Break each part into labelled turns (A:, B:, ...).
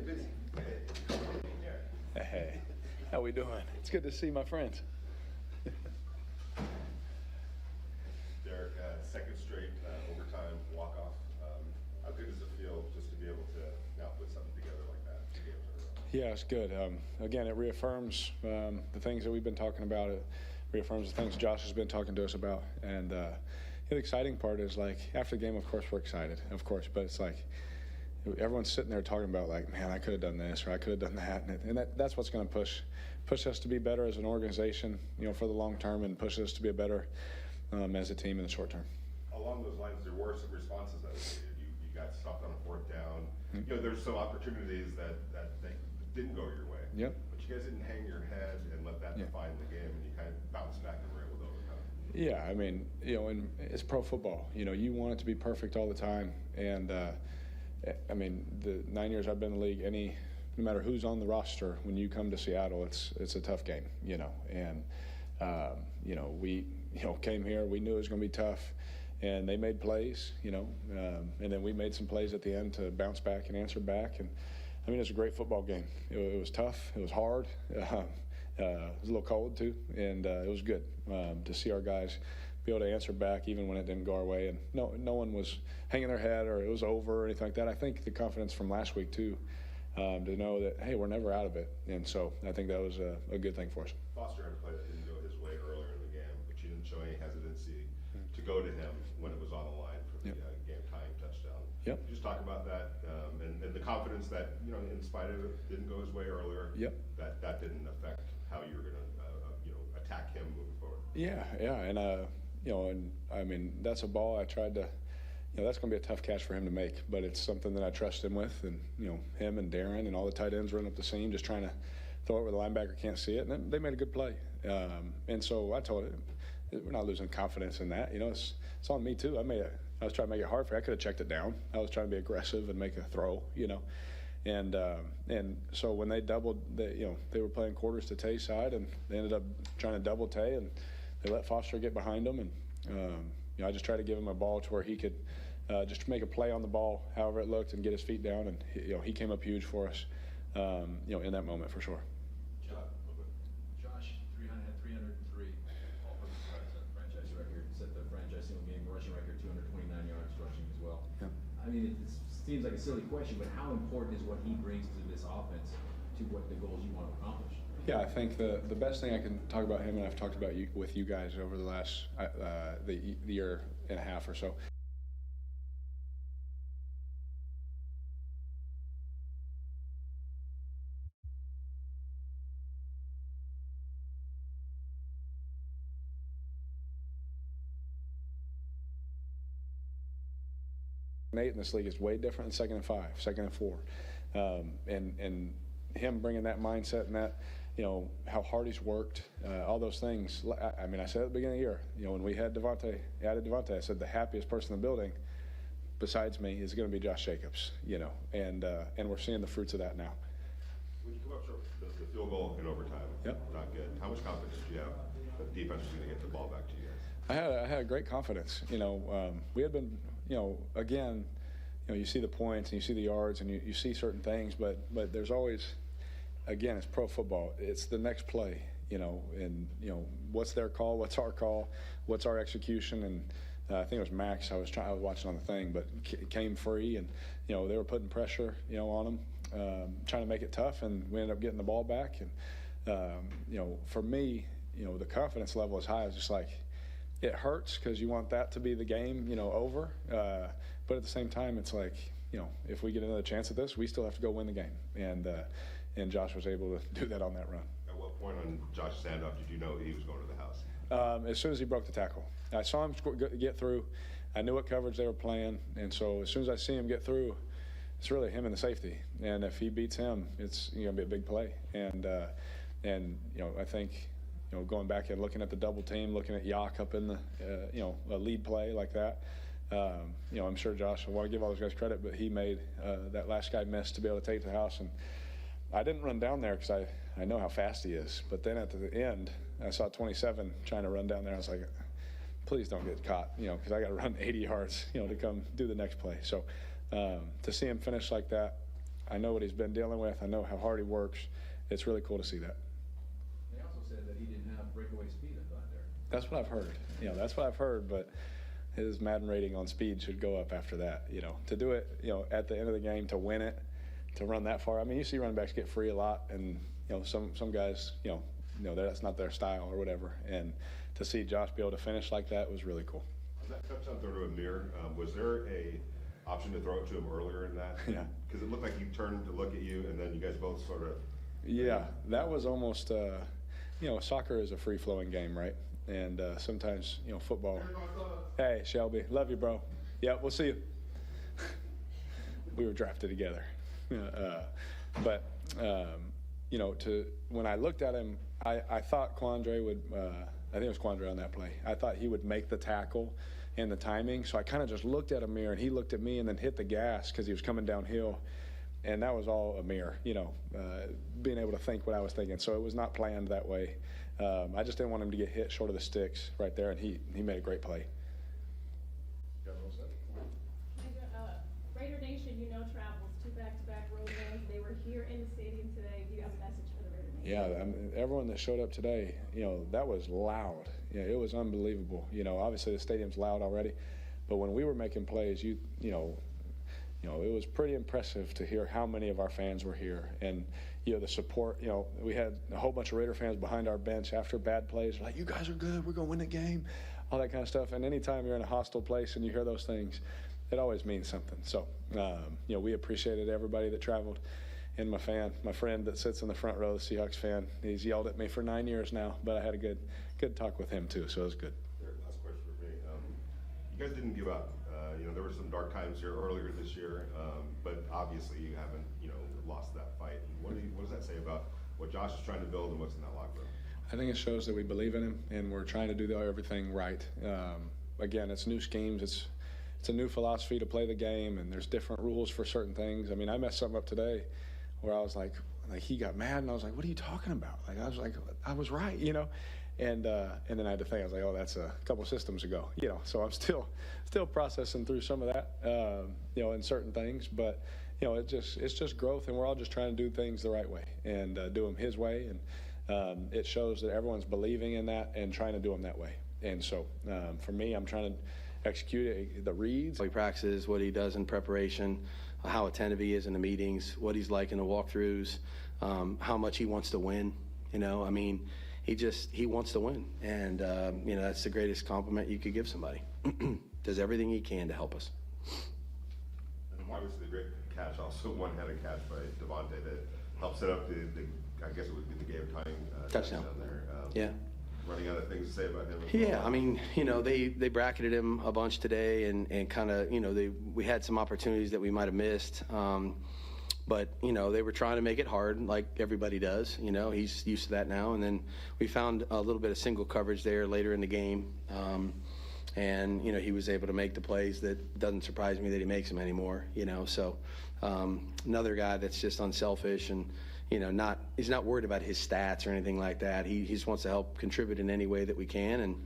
A: busy.
B: Hey, how we doing? It's good to see my friends.
A: Derek, second straight overtime walk-off. How good does it feel just to be able to now put something together like that 2 games in a row?
B: Yeah, it's good. Again, it reaffirms the things that we've been talking about. It reaffirms the things Josh has been talking to us about. And the exciting part is, like, after the game, of course, we're excited, of course. But it's like everyone's sitting there talking about, like, man, I could have done this or I could have done that. And that's what's going to push us to be better as an organization, for the long term, and push us to be a better as a team in the short term.
A: Along those lines, there were some responses that were needed. You got stopped on a fourth down.
B: Mm-hmm.
A: There's some opportunities that didn't go your way.
B: Yep.
A: But you guys didn't hang your head and let that define the game, and you kind of bounced back and were able to overcome.
B: Yeah, I mean, and it's pro football. You want it to be perfect all the time. And, I mean, the 9 years I've been in the league, no matter who's on the roster, when you come to Seattle, it's a tough game, And, we, came here, we knew it was going to be tough. And they made plays, and then we made some plays at the end to bounce back and answer back. And, I mean, it was a great football game. It was tough. It was hard. It was a little cold, too. And it was good to see our guys be able to answer back even when it didn't go our way. And no one was hanging their head or it was over or anything like that. I think the confidence from last week, too, to know that, hey, we're never out of it. And so I think that was a good thing for us.
A: Foster had a play that didn't go his way earlier in the game, but you didn't show any hesitancy to go to him when it was on the line for the game-tying touchdown.
B: Yep.
A: Just talk about that and the confidence that, in spite of it didn't go his way earlier, that didn't affect how you were going to, attack him moving forward.
B: Yeah, and, and I mean, that's a ball I tried to, that's going to be a tough catch for him to make, but it's something that I trust him with, and, him and Darren and all the tight ends running up the seam, just trying to throw it where the linebacker can't see it, and they made a good play. And so I told him, we're not losing confidence in that. It's on me too. I was trying to make it hard for you. I could have checked it down. I was trying to be aggressive and make a throw, And so when they doubled, they were playing quarters to Tay's side, and they ended up trying to double Tay, and they let Foster get behind them. And I just tried to give him a ball to where he could just make a play on the ball, however it looked, and get his feet down. And he came up huge for us, in that moment for sure.
C: Josh, 303 all-purpose yards, set the franchise record, set the franchise single-game rushing record, 229 yards rushing as well.
B: Yep.
C: I mean, it seems like a silly question, but how important is what he brings to this offense to what the goals you want to accomplish?
B: Yeah, I think the best thing I can talk about him, and I've talked about with you guys over the last the year and a half or so. Eight in this league is way different than 2nd and 5, 2nd and 4, and him bringing that mindset and that, how hard he's worked, all those things. I mean, I said at the beginning of the year, when we had added Devontae, I said the happiest person in the building, besides me, is going to be Josh Jacobs, and we're seeing the fruits of that now.
A: When you come up short, the field goal in overtime, not good. How much confidence do you have that the defense is going to get the ball back to you guys?
B: I had great confidence. We had been, again, you see the points and you see the yards and you see certain things, but there's always, again, it's pro football. It's the next play, and what's their call, what's our call, what's our execution, and I think it was Max. I was watching on the thing, but came free, and they were putting pressure, on them, trying to make it tough, and we ended up getting the ball back. And for me, the confidence level is high. It's just like, it hurts because you want that to be the game, over. But at the same time, it's like, if we get another chance at this, we still have to go win the game. And Josh was able to do that on that run.
A: At what point on Josh's handoff did you know he was going to the house?
B: As soon as he broke the tackle. I saw him get through. I knew what coverage they were playing. And so as soon as I see him get through, it's really him and the safety. And if he beats him, it's going to be a big play. And I think, going back and looking at the double team, looking at Yak up in the, a lead play like that, I'm sure Josh will want to give all those guys credit, but he made that last guy miss to be able to take it to the house. And I didn't run down there because I know how fast he is. But then at the end, I saw 27 trying to run down there. I was like, please don't get caught, because I got to run 80 yards, to come do the next play. So to see him finish like that, I know what he's been dealing with. I know how hard he works. It's really cool to see that.
C: They also said that he didn't have breakaway speed at there.
B: That's what I've heard. That's what I've heard, but his Madden rating on speed should go up after that. To do it, at the end of the game, to win it, to run that far. I mean, you see running backs get free a lot, and some guys, that's not their style or whatever. And to see Josh be able to finish like that was really cool.
A: On that touchdown throw to Amir, was there a option to throw it to him earlier in that?
B: Yeah.
A: Because it looked like he turned to look at you, and then you guys both sort of.
B: Yeah, that was almost. Soccer is a free-flowing game, right? And sometimes, football. Hey, Shelby, love you, bro. Yeah, we'll see you. We were drafted together. But when I looked at him, I thought Quandre would, I think it was Quandre on that play. I thought he would make the tackle and the timing. So I kind of just looked at Amir, and he looked at me and then hit the gas because he was coming downhill. And that was all Amir, being able to think what I was thinking. So it was not planned that way. I just didn't want him to get hit short of the sticks right there, and he made a great play.
D: Raider Nation, travels 2 back-to-back road games. They were here in the stadium today. Do you have a message for the Raider Nation?
B: Yeah, I mean, everyone that showed up today, that was loud. It was unbelievable. Obviously the stadium's loud already, but when we were making plays, it was pretty impressive to hear how many of our fans were here, and the support. We had a whole bunch of Raider fans behind our bench after bad plays, like, "You guys are good. We're gonna win the game," all that kind of stuff. And anytime you're in a hostile place and you hear those things, it always means something. So, we appreciated everybody that traveled. And my friend that sits in the front row, the Seahawks fan, he's yelled at me for 9 years now, but I had a good talk with him too, so it was good.
A: Last question for me. You guys didn't give up. There were some dark times here earlier this year, but obviously you haven't, lost that fight. What does that say about what Josh is trying to build and what's in that locker room?
B: I think it shows that we believe in him and we're trying to do everything right. Again, it's new schemes. It's a new philosophy to play the game, and there's different rules for certain things. I mean, I messed something up today where I was like he got mad, and I was like, "What are you talking about?" I was like, "I was right," And then I had to think. I was like, "Oh, that's a couple systems ago," So I'm still processing through some of that, in certain things. But it's just growth, and we're all just trying to do things the right way and do them His way. And it shows that everyone's believing in that and trying to do them that way. And so for me, I'm trying to execute it, the reads.
E: He practices, what he does in preparation, how attentive he is in the meetings, what he's like in the walkthroughs, how much he wants to win. He wants to win, and that's the greatest compliment you could give somebody. Does everything he can to help us.
A: And obviously the great catch, also one-handed catch by Devontae that helped set up the I guess it would be the game-tying touchdown there.
E: Yeah.
A: Running out of things to say about him.
E: Yeah, they bracketed him a bunch today, and kind of, we had some opportunities that we might have missed. But, they were trying to make it hard, like everybody does. He's used to that now. And then we found a little bit of single coverage there later in the game. And, he was able to make the plays. That doesn't surprise me that he makes them anymore, So another guy that's just unselfish and, he's not worried about his stats or anything like that. He just wants to help contribute in any way that we can. And,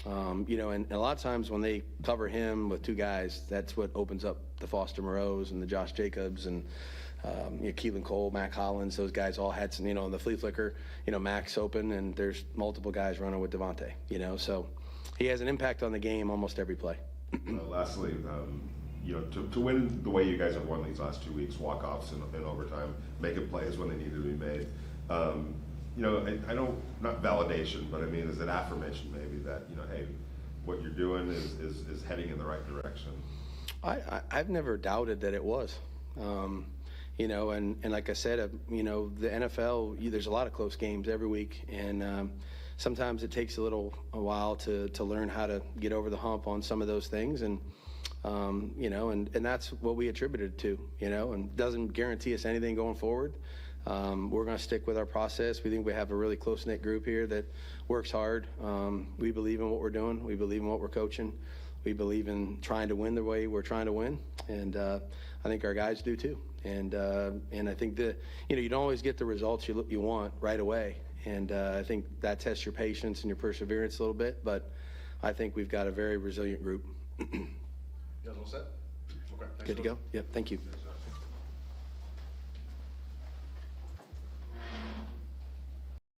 E: and a lot of times when they cover him with 2 guys, that's what opens up the Foster Moreaus and the Josh Jacobs and, Keelan Cole, Mac Hollins, those guys all had some, in the flea flicker, Mac's open, and there's multiple guys running with Devontae, so he has an impact on the game almost every play.
A: Lastly, to win the way you guys have won these last 2 weeks, walk-offs in overtime, making plays when they need to be made, I don't, not validation, but is it affirmation maybe that, hey, what you're doing is heading in the right direction?
E: I've never doubted that it was. And like I said, the NFL, there's a lot of close games every week, and sometimes it takes a while to learn how to get over the hump on some of those things, and and that's what we attributed to, and doesn't guarantee us anything going forward. We're going to stick with our process. We think we have a really close-knit group here that works hard. We believe in what we're doing. We believe in what we're coaching. We believe in trying to win the way we're trying to win, and I think our guys do too. And I think that you don't always get the results you want right away, and I think that tests your patience and your perseverance a little bit. But I think we've got a very resilient group.
A: You guys all set? Okay.
E: Good to go. Yep. Thank you.